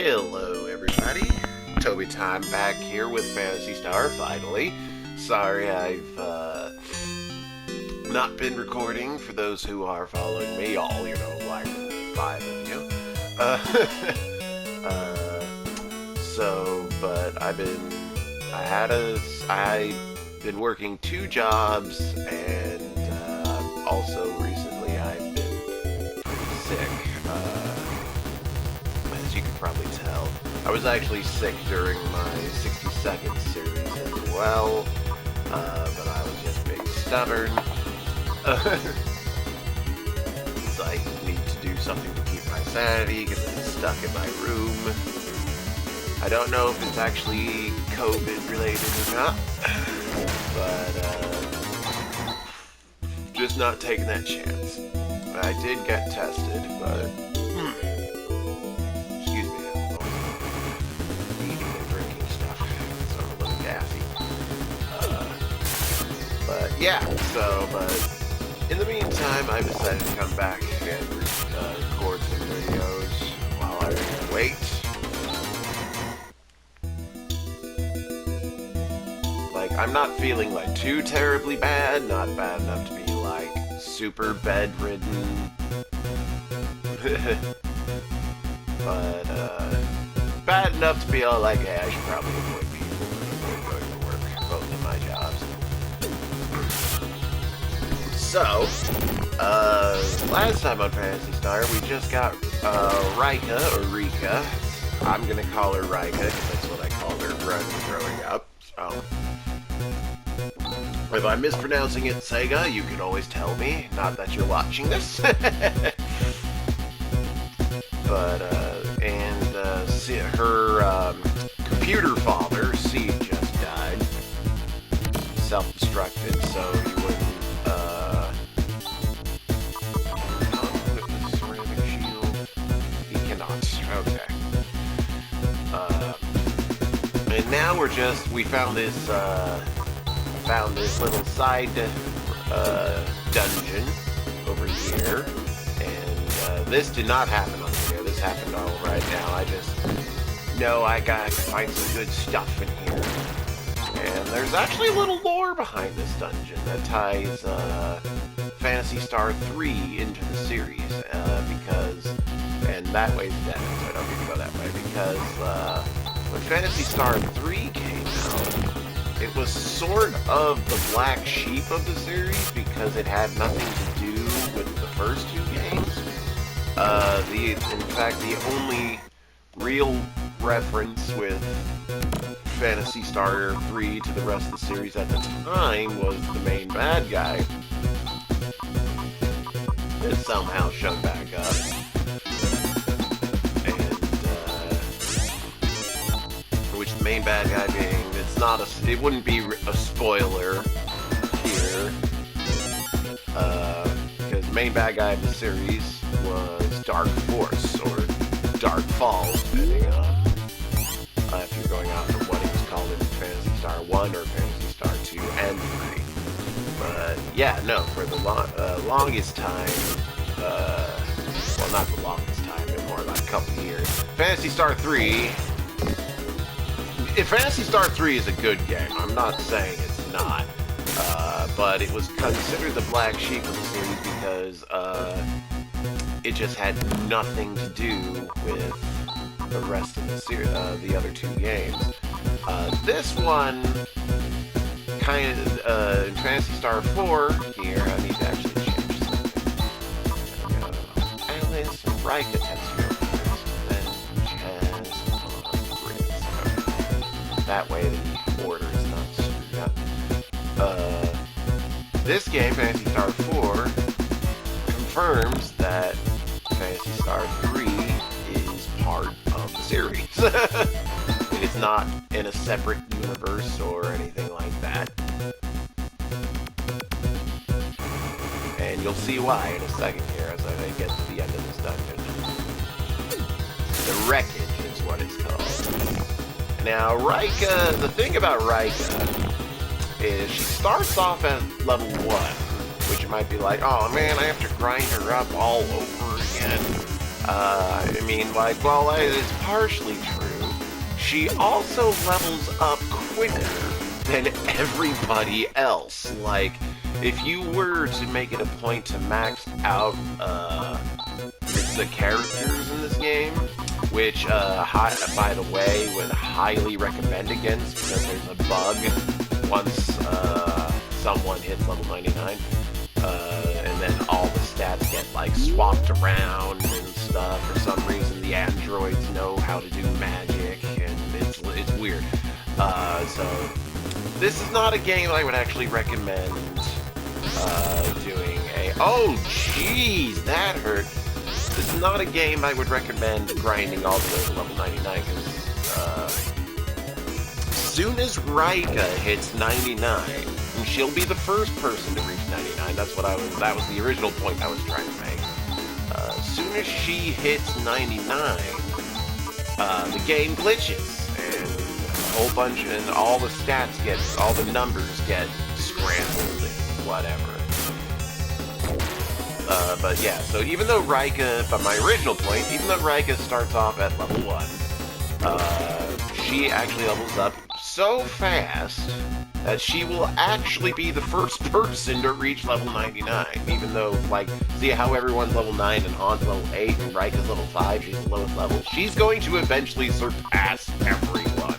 Hello everybody, Tobytime back here with Phantasy Star, finally. Sorry I've not been recording for those who are following me, all, like 5 of you. But I've been working 2 jobs, and also recently I've been pretty sick. As you can probably tell, I was actually sick during my 60-second series as well, but I was just being stubborn. So I need to do something to keep my sanity because I'm stuck in my room. I don't know if it's actually COVID related or not, but just not taking that chance. I did get tested, but excuse me, I'm eating and drinking stuff, so I'm a little gassy. But yeah, but in the meantime, I decided to come back and record some videos while I wait. Like, I'm not feeling like too terribly bad, not bad enough to be like super bedridden. But bad enough to be all like, hey, I should probably avoid people and avoid going to work, both of my jobs. So, last time on Phantasy Star, we just got Rika, or Rika. I'm gonna call her Rika because that's what I called her growing up. So, if I'm mispronouncing it, Sega, you can always tell me. Not that you're watching this. But, her computer father, C, just died. Self-destructed, so he wouldn't, with the ceramic shield. He cannot. Okay. And now we found this little side dungeon over here, and this did not happen on video. This happened all right now. I just know I gotta find some good stuff in here, and there's actually a little lore behind this dungeon that ties Phantasy Star 3 into the series, and that way's dead, so I don't need to go that way, because when Phantasy Star 3 came out, it was sort of the black sheep of the series because it had nothing to do with the first 2 games. In fact, the only real reference with Phantasy Star 3 to the rest of the series at the time was the main bad guy. It somehow showed back up. And, which the main bad guy being, it wouldn't be a spoiler here, because the main bad guy of the series was Dark Force, or Dark Falls, depending on if you're going out from what it was called in Phantasy Star 1 or Phantasy Star 2 and 3. But yeah, no, for the longest time, well, not the longest time, but more like a couple years, Phantasy Star 3... Phantasy Star 3 is a good game. I'm not saying it's not. But it was considered the black sheep of the series because it just had nothing to do with the rest of the series, the other 2 games. This one, kind of, in Phantasy Star 4, here, I need to actually change something. There we go. Alice and Rika Tetsuo. That way the order is not screwed up. This game, Phantasy Star 4, confirms that Phantasy Star 3 is part of the series. It's not in a separate universe or anything like that. And you'll see why in a second here as I get to the end of this dungeon. The Wreckage is what it's called. Now, Rika, the thing about Rika is she starts off at level 1, which you might be like, oh man, I have to grind her up all over again. I mean, like, well, it's partially true. She also levels up quicker than everybody else. Like, if you were to make it a point to max out the characters in this game, which, by the way, would highly recommend against, because there's a bug once someone hits level 99, and then all the stats get, like, swapped around and stuff. For some reason, the androids know how to do magic, and it's weird. So, this is not a game I would actually recommend doing a... Oh, jeez, that hurt. This is not a game I would recommend grinding all the way to level 99, because as soon as Rika hits 99, she'll be the first person to reach 99. That was the original point I was trying to make. As soon as she hits 99, the game glitches, and a whole bunch, and all the numbers get scrambled and whatever. But yeah, so even though Rika, but my original point, even though Rika starts off at level 1, she actually levels up so fast that she will actually be the first person to reach level 99, even though, like, see how everyone's level 9 and Han's level 8 and Rika's level 5, she's the lowest level? She's going to eventually surpass everyone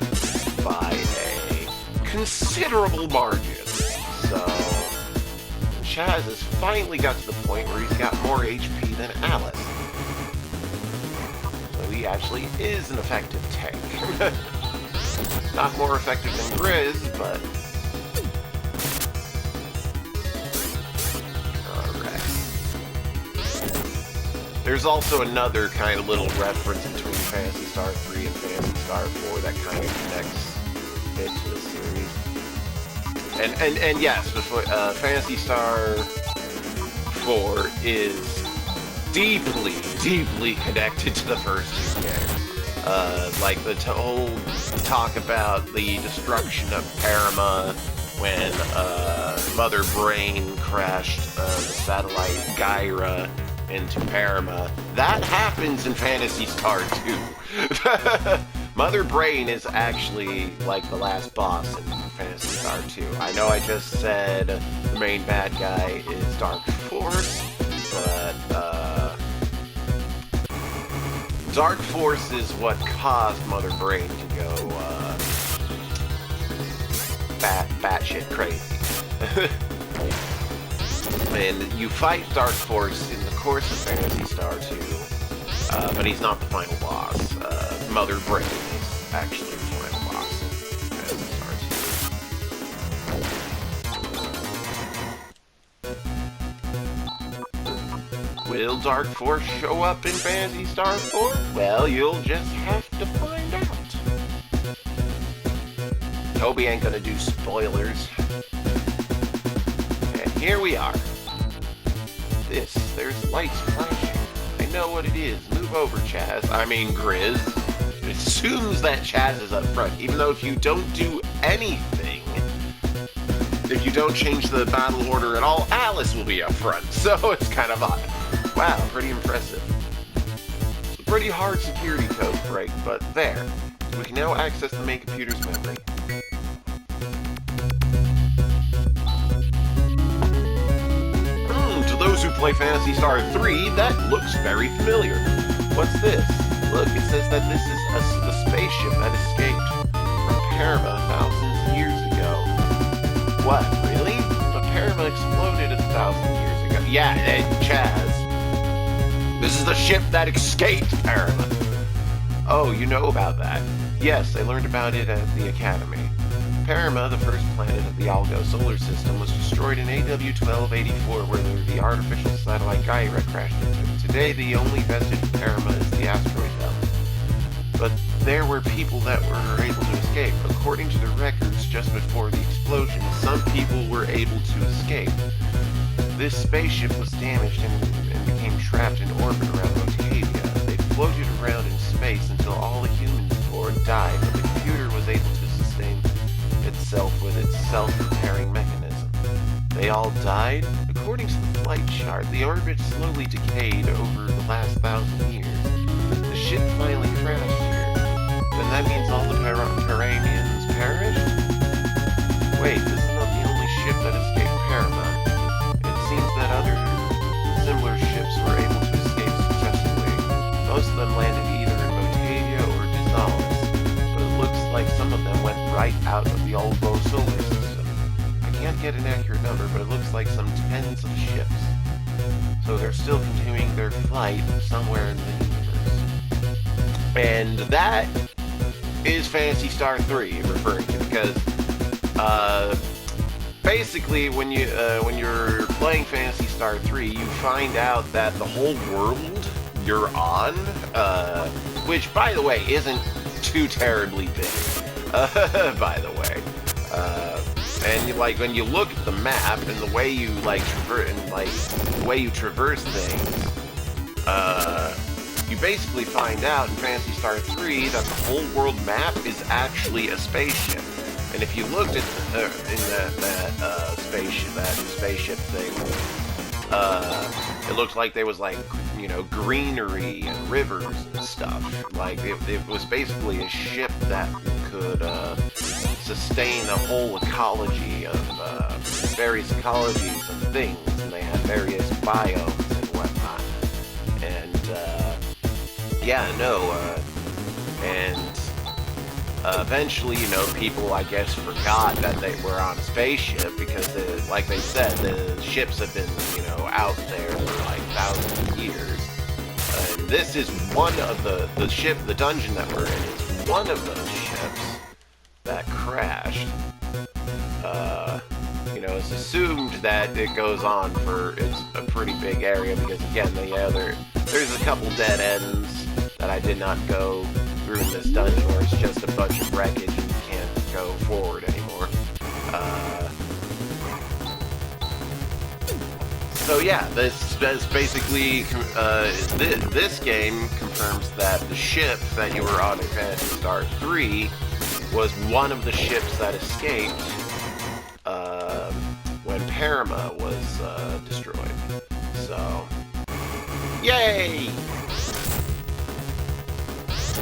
by a considerable margin. So, Chaz has finally got to the point where he's got more HP than Alice. So he actually is an effective tank. Not more effective than Grizz, but... Alright. There's also another kind of little reference between Phantasy Star 3 and Phantasy Star 4 that kind of connects it to the series. And yes, Phantasy Star 4 is deeply, deeply connected to the first two games. Like the whole talk about the destruction of Parama when Mother Brain crashed the satellite Gyra into Parama. That happens in Phantasy Star 2. Mother Brain is actually like the last boss in Phantasy Star 2. I know I just said the main bad guy is Dark Force, but Dark Force is what caused Mother Brain to go batshit crazy. And you fight Dark Force in the course of Phantasy Star 2, but he's not the final boss. Mother Brain is actually the final boss in Phantasy Star 2. Will Dark Force show up in Phantasy Star 4? Well, you'll just have to find out. Toby ain't gonna do spoilers. And here we are. There's lights flashing. I know what it is. Move over, Chaz. I mean, Grizz. It assumes that Chaz is up front, even though if you don't do anything, if you don't change the battle order at all, Alice will be up front. So it's kind of odd. Wow, pretty impressive. It's a pretty hard security code break, but there. We can now access the main computer's memory. To those who play Phantasy Star 3, that looks very familiar. What's this? Look, it says that this is a spaceship that escaped from Parama thousands of years ago. What, really? But Parama exploded 1,000 years ago. Yeah, Chaz. This is the ship that escaped Parama. Oh, you know about that. Yes, I learned about it at the Academy. Parama, the first planet of the Algo solar system, was destroyed in AW 1284, where the artificial satellite Gyra crashed into. Today, the only vestige of Parama is the asteroid belt. But there were people that were able to escape. According to the records, just before the explosion, some people were able to escape. This spaceship was damaged and became trapped in orbit around Rotavia. They floated around in space until all the humans aboard died, but the computer was able to sustain itself with its self-repairing mechanism. They all died? According to the flight chart, the orbit slowly decayed over the last 1,000 years. the Albo solar system. I can't get an accurate number, but it looks like some tens of ships. So they're still continuing their flight somewhere in the universe. And that is Phantasy Star 3 referring to, because basically when you're playing Phantasy Star 3, you find out that the whole world you're on, which by the way isn't too terribly big, by the way, and like when you look at the map and the way you traverse things, you basically find out in Phantasy Star 3 that the whole world map is actually a spaceship. And if you looked at that spaceship thing, it looked like there was like, you know, greenery and rivers and stuff. Like it was basically a ship that could sustain a whole ecology of various ecologies of things, and they had various biomes and whatnot. And eventually, you know, people, I guess, forgot that they were on a spaceship because, like they said, the ships have been, you know, out there for like thousands of years. And this is one of the dungeon that we're in is one of those ships that crashed. You know, it's assumed that it goes on for it's a pretty big area because, again, there's a couple dead ends that I did not go through in this dungeon where it's just a bunch of wreckage and you can't go forward anymore. So yeah, this basically this game confirms that the ship that you were on in Phantasy Star 3 was one of the ships that escaped when Parama was destroyed. So, yay!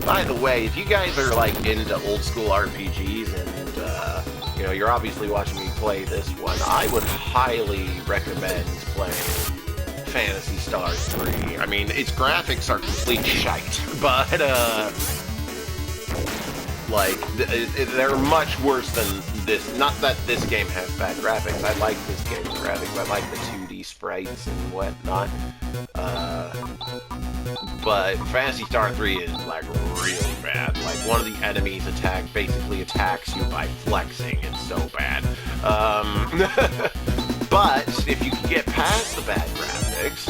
By the way, if you guys are like into old school RPGs and you know, you're obviously watching me play this one, I would highly recommend playing Phantasy Star 3. I mean, its graphics are complete shite, but like they're much worse than this. Not that this game has bad graphics. I like this game's graphics. I like the 2D sprites and whatnot. But Phantasy Star 3 is like really bad. Like one of the enemies basically attacks you by flexing. It's so bad. But if you can get past the bad graphics,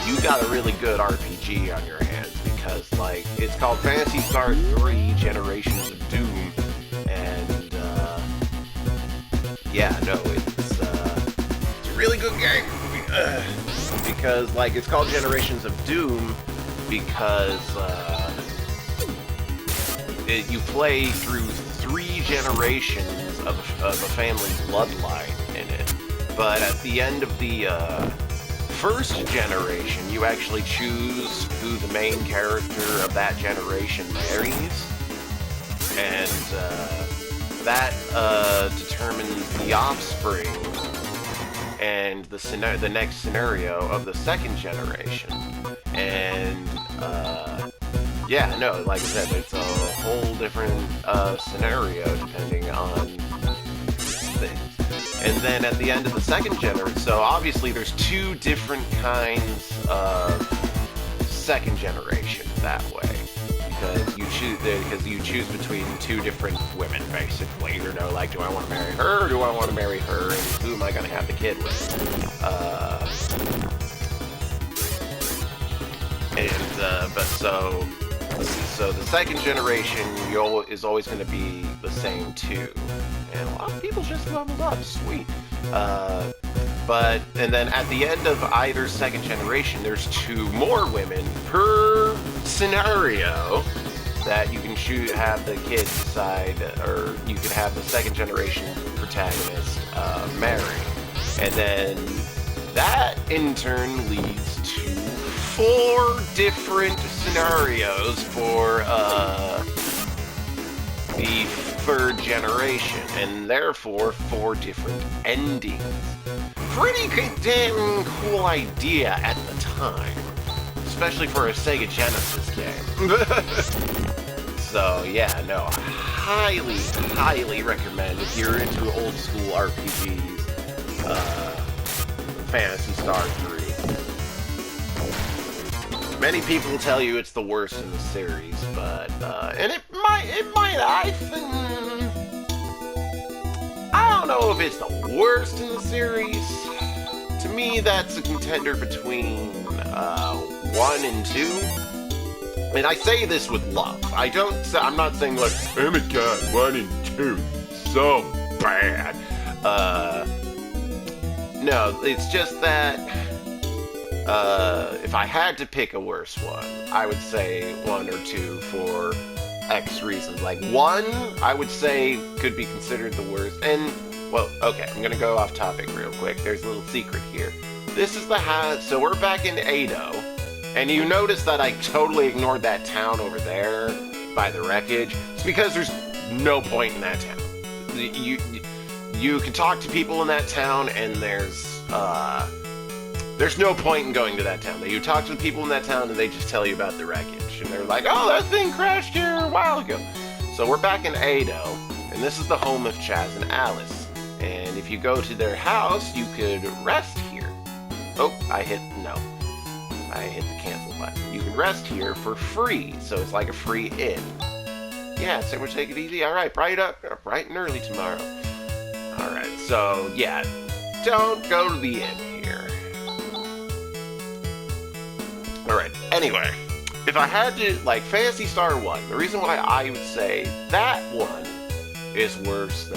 you got a really good RPG on your hands, because like it's called Phantasy Star 3 Generations of Doom, and yeah, no, it's a really good game. Because, like, it's called Generations of Doom because you play through 3 generations of a family bloodline in it. But at the end of the first generation, you actually choose who the main character of that generation marries. And that determines the offspring and the next scenario of the second generation. And yeah, no, like I said, it's a whole different scenario depending on things. And then at the end of the second generation, so obviously there's 2 different kinds of second generation that way. Because you choose between 2 different women, basically. You know, like, do I want to marry her, or do I want to marry her, and who am I going to have the kid with? So the second generation is always going to be the same 2, and a lot of people just leveled up. Sweet. And then at the end of either second generation, there's 2 more women per scenario that you can have the kid decide, or you could have the second generation protagonist marry. And then that in turn leads to 4 different scenarios for the third generation, and therefore 4 different endings. Pretty damn cool idea at the time, especially for a Sega Genesis game. So yeah, no, highly, highly recommend if you're into old school RPGs, Phantasy Star 3. Many people tell you it's the worst in the series, but and it might, I don't know if it's the worst in the series. To me, that's a contender between 1 and 2. And I say this with love. I'm not saying like, oh my god, 1 and 2, so bad. No, it's just that if I had to pick a worse one, I would say 1 or 2 for X reasons. Like 1, I would say could be considered the worst. And well, okay, I'm gonna go off topic real quick. There's a little secret here. This is the house. So we're back in Edo. And you notice that I totally ignored that town over there by the wreckage. It's because there's no point in that town. You can talk to people in that town, and there's no point in going to that town. You talk to the people in that town, and they just tell you about the wreckage. And they're like, oh, that thing crashed here a while ago. So we're back in Edo, and this is the home of Chaz and Alice. And if you go to their house, you could rest here. Oh, I hit the cancel button. You can rest here for free, so it's like a free inn. Yeah, so we'll take it easy. Alright, bright and early tomorrow. Alright, so yeah, don't go to the inn here. Alright, anyway, if I had to, like, Phantasy Star 1, the reason why I would say that one is worse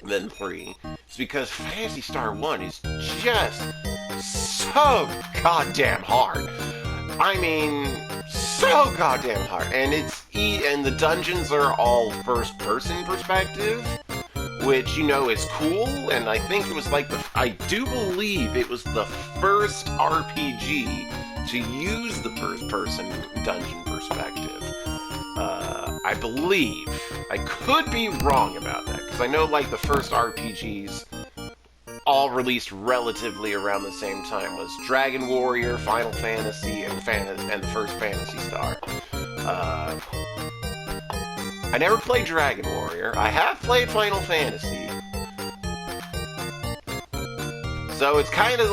than 3 is because Phantasy Star 1 is just so goddamn hard. I mean, so goddamn hard. And and the dungeons are all first-person perspective, which, you know, is cool. And I think it was like I do believe it was the first RPG to use the first-person dungeon perspective. I believe. I could be wrong about that, because I know, like, the first RPGs all released relatively around the same time was Dragon Warrior, Final Fantasy, and the first Phantasy Star. I never played Dragon Warrior. I have played Final Fantasy. So it's kind of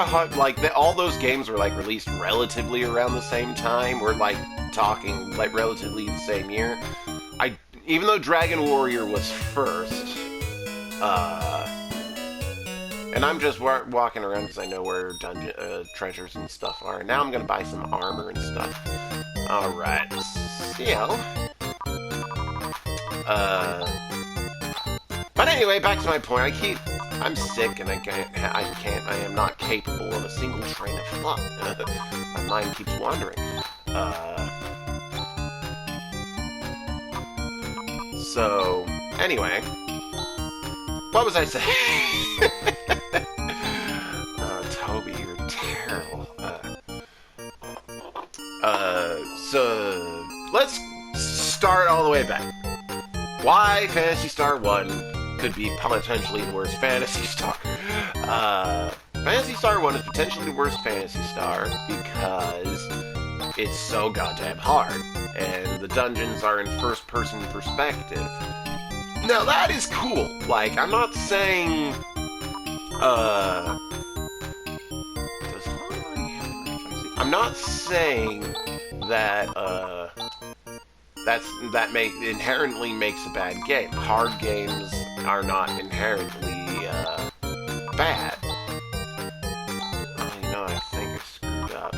hard, like, all those games were, like, released relatively around the same time. We're, like, talking, like, relatively the same year. Even though Dragon Warrior was first, and I'm just walking around because I know where treasures and stuff are. And now I'm gonna buy some armor and stuff. Alright, so... But anyway, back to my point. I'm sick and I am not capable of a single train of thought. My mind keeps wandering. So, anyway, what was I saying? Toby, you're terrible. So, let's start all the way back. Why Phantasy Star 1 could be potentially the worst Phantasy Star. Phantasy Star 1 is potentially the worst Phantasy Star because it's so goddamn hard, and the dungeons are in first-person perspective. Now, that is cool. Like, I'm not saying, I'm not saying that, that inherently makes a bad game. Hard games are not inherently, bad. Oh, you know, I think I screwed up.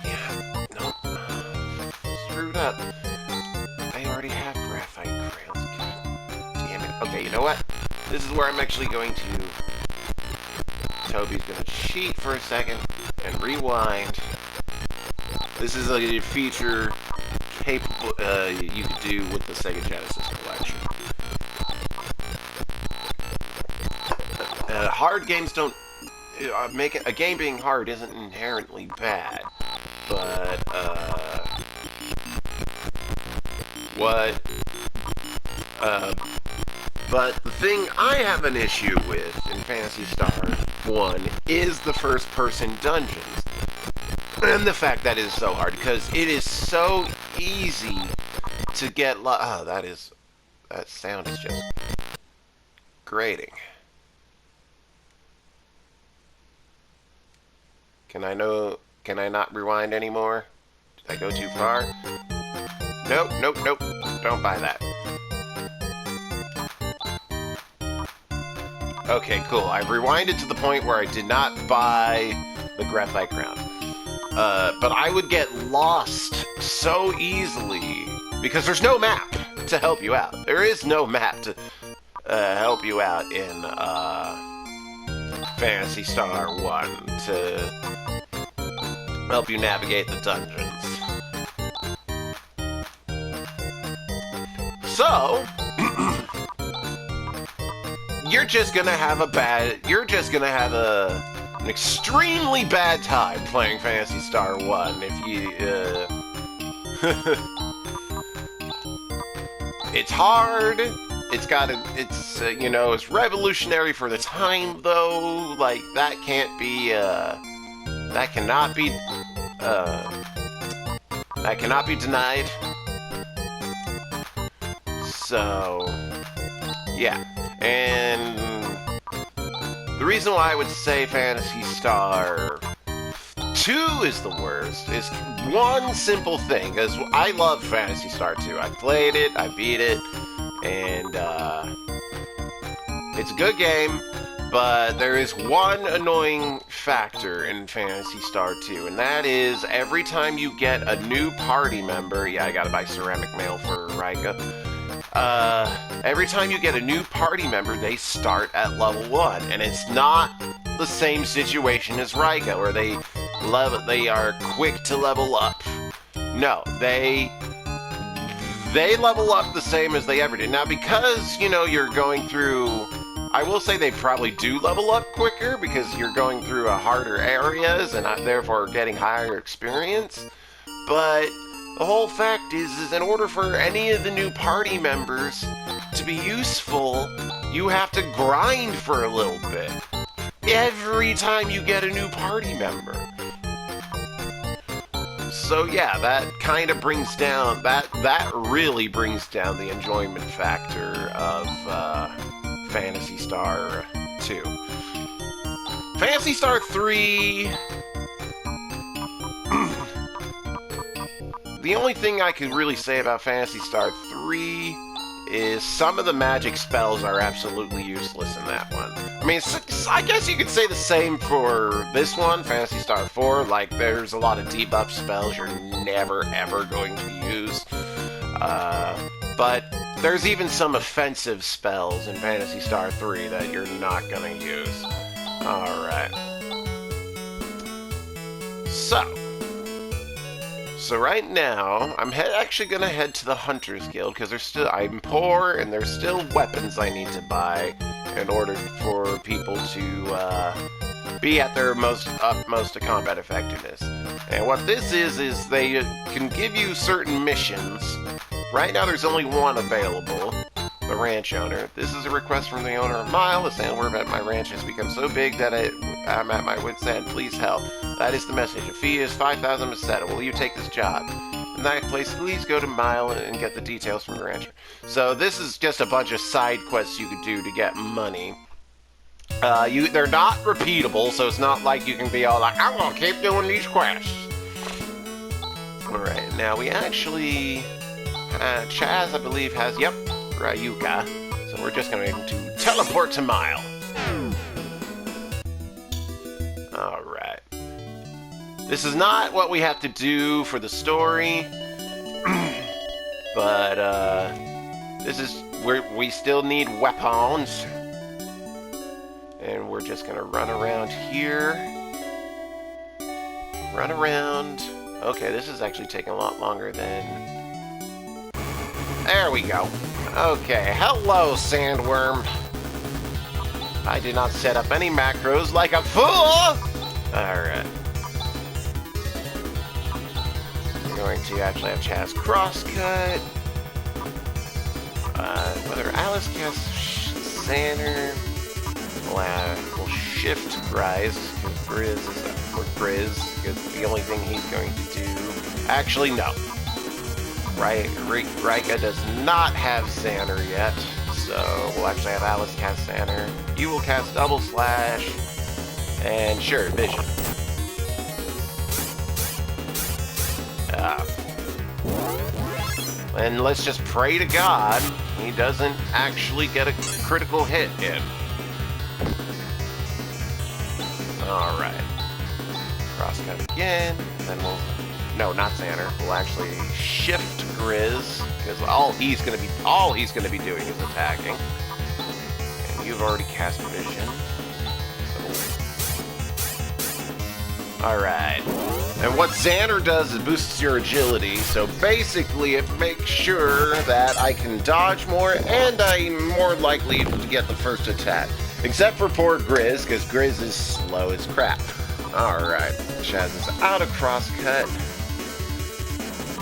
Yeah, nope. Screwed up. I already have graphite crayons. God damn it. Okay, you know what? This is where I'm actually going to... Toby's gonna cheat for a second and rewind. This is a feature capable, you could do with the Sega Genesis collection. Hard games don't... a game being hard isn't inherently bad, but, but the thing I have an issue with in Phantasy Star 1 is the first-person dungeons. And the fact that it is so hard, because it is so easy to get oh, that sound is just grating. Can I not rewind anymore? Did I go too far? Nope, nope, nope. Don't buy that. Okay, cool. I rewinded to the point where I did not buy the graphite crown. But I would get lost so easily because there's no map to help you out. There is no map to help you out in Phantasy Star 1 to help you navigate the dungeons. So, you're just gonna have an extremely bad time playing Phantasy Star 1 if you, it's hard, it's revolutionary for the time, though, like, that cannot be denied. So, yeah, and the reason why I would say Phantasy Star 2 is the worst is one simple thing, because I love Phantasy Star 2. I played it, I beat it, and it's a good game, but there is one annoying factor in Phantasy Star 2, and that is every time you get a new party member, yeah, I gotta buy ceramic mail for Rika. Every time you get a new party member, they start at level 1, and it's not the same situation as Rika, where they are quick to level up. No, they level up the same as they ever did. Now, because, you're going through, I will say they probably do level up quicker, because you're going through harder areas, and therefore getting higher experience, but the whole fact is in order for any of the new party members to be useful, you have to grind for a little bit every time you get a new party member. So yeah, that kind of brings down, that really brings down the enjoyment factor of Phantasy Star 2. Phantasy Star 3... The only thing I could really say about Phantasy Star 3 is some of the magic spells are absolutely useless in that one. I mean, I guess you could say the same for this one, Phantasy Star 4. Like, there's a lot of debuff spells you're never, ever going to use. But there's even some offensive spells in Phantasy Star 3 that you're not going to use. Alright. So right now, I'm actually going to head to the Hunter's Guild, because I'm poor, and there's still weapons I need to buy in order for people to be at their utmost combat effectiveness. And what this is they can give you certain missions. Right now there's only one available, the ranch owner. This is a request from the owner of Mile. The sandworm at my ranch has become so big that I'm at my wit's end. Please help. That is the message. A fee is 5,000 peseta. Will you take this job? In that case, please go to Mile and get the details from the rancher. So this is just a bunch of side quests you could do to get money. They're not repeatable, so it's not like you can be all like, I'm gonna keep doing these quests. Alright, now we actually... Chaz, I believe, has, yep, Ryuka. So we're just going to teleport to Mile. Alright. This is not what we have to do for the story. But, this is where we still need weapons. And we're just going to run around here. Run around. Okay, this is actually taking a lot longer than... There we go. Okay, hello, sandworm. I did not set up any macros like a fool! Alright. We're going to actually have Chaz crosscut. Whether Alice casts Xander, we'll shift Rise, because Grizz is a for Grizz, because the only thing he's going to do... Actually, no. Rika does not have Xanner yet, so we'll actually have Alice cast Xanner. You will cast Double Slash, and sure, Vision. And let's just pray to God he doesn't actually get a critical hit in. Alright. Crosscut again, then we'll... No, not Xanner. We'll actually shift Grizz, because all he's gonna be doing is attacking. And you've already cast Vision. So alright. And what Xanner does is boosts your agility, so basically it makes sure that I can dodge more, and I'm more likely to get the first attack. Except for poor Grizz, because Grizz is slow as crap. Alright, Chaz is out of crosscut.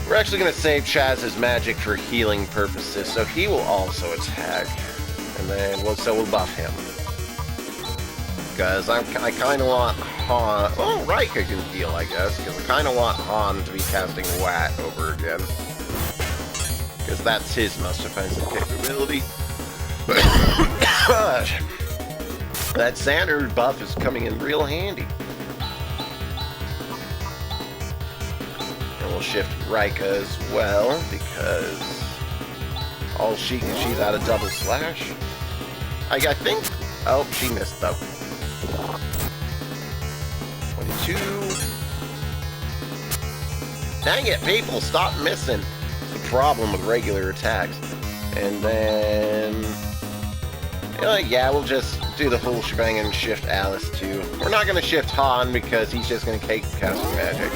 We're actually going to save Chaz's magic for healing purposes, so he will also attack. And then, so we'll buff him. Because I kind of want Han... Oh, Rika can heal, I guess, because I kind of want Han to be casting Wat over again. Because that's his most offensive capability. That Xanner buff is coming in real handy. And we'll shift Rika as well, because all she's out of Double Slash. I think... Oh, she missed though. 22. Dang it, people, stop missing. It's the problem with regular attacks. And then... yeah, we'll just do the whole shebang and shift Alice too. We're not going to shift Han because he's just going to keep casting magic.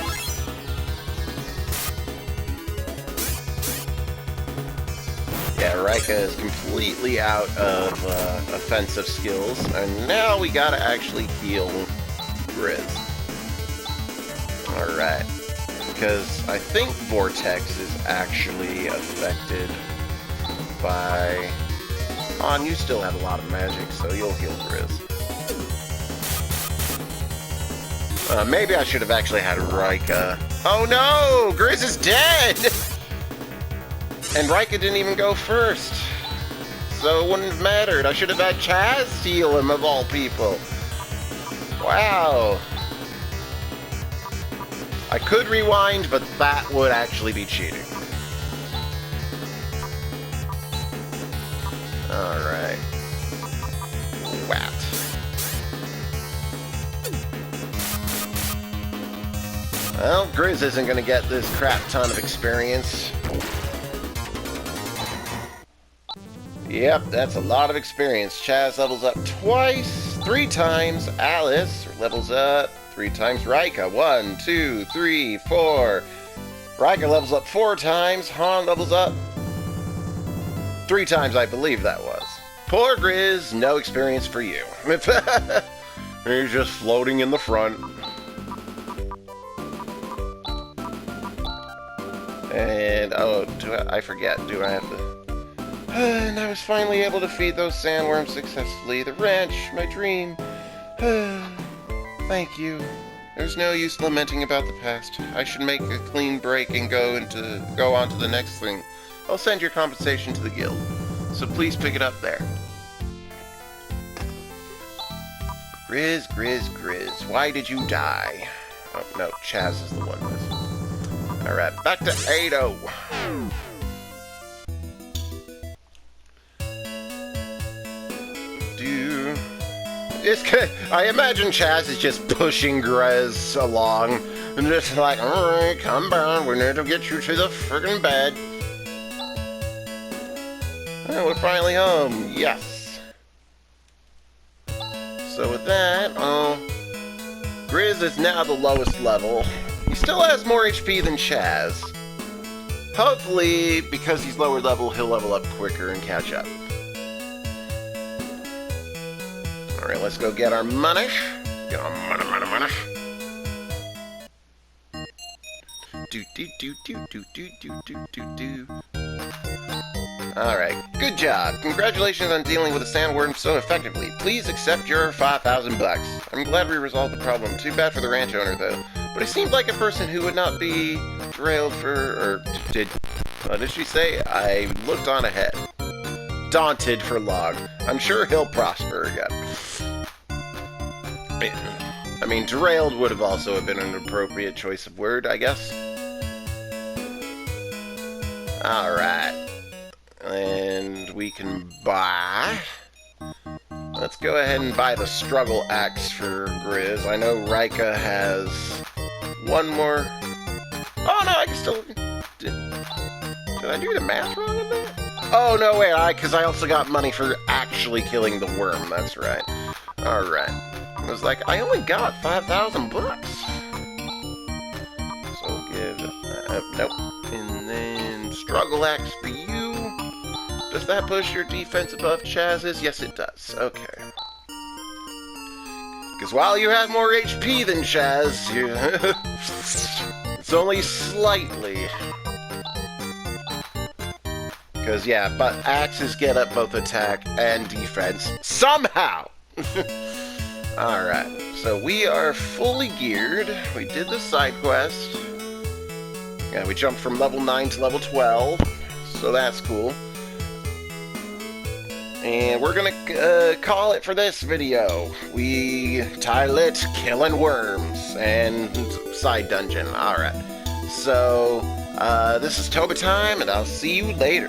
Yeah, Rika is completely out of offensive skills, and now we gotta actually heal Grizz. Alright, because I think Vortex is actually affected by... Han, you still have a lot of magic, so you'll heal Grizz. Maybe I should have actually had Rika. Oh no! Grizz is dead! And Rika didn't even go first. So it wouldn't have mattered. I should have had Chaz heal him, of all people. Wow. I could rewind, but that would actually be cheating. Alright. Wat. Well, Grizz isn't going to get this crap ton of experience. Yep, that's a lot of experience. Chaz levels up twice, 3 times. Alice levels up 3 times. Rika, 1, 2, 3, 4. Rika levels up 4 times. Han levels up 3 times, I believe that was. Poor Grizz, no experience for you. He's just floating in the front. And, oh, I forget, do I have to... And I was finally able to feed those sandworms successfully. The ranch, my dream. Thank you. There's no use lamenting about the past. I should make a clean break and go on to the next thing. I'll send your compensation to the guild, so please pick it up there. Grizz, Grizz, Grizz, why did you die? Oh, no, Chaz is the one missing. Alright, back to Ado. I imagine Chaz is just pushing Grizz along, and just like, alright, come on, we need to get you to the friggin' bed. Oh, we're finally home, yes. So with that, Grizz is now the lowest level. He still has more HP than Chaz. Hopefully, because he's lower level, he'll level up quicker and catch up. Alright, let's go get our money. Get our money. Alright, good job. Congratulations on dealing with the sandworm so effectively. Please accept your 5,000 bucks. I'm glad we resolved the problem. Too bad for the ranch owner, though. But he seemed like a person who would not be derailed for... or did... what did she say? I looked on ahead. Daunted for long. I'm sure he'll prosper again. I mean, derailed would have also been an appropriate choice of word, I guess. Alright. And we can buy... let's go ahead and buy the struggle axe for Grizz. I know Rika has one more... oh no, I can still... did I do the math wrong in there? Oh no, wait, because I also got money for actually killing the worm, that's right. Alright. I was like, I only got 5,000 bucks. So we'll give... nope. And then struggle axe for you. Does that push your defense above Chaz's? Yes, it does. Okay. Because while you have more HP than Chaz, it's only slightly. Because, yeah, but axes get up both attack and defense. Somehow! Alright, so we are fully geared. We did the side quest. Yeah, we jumped from level 9 to level 12. So that's cool. And we're gonna call it for this video. We title it Killing Worms and Side Dungeon. Alright. So, this is Tobytime, and I'll see you later.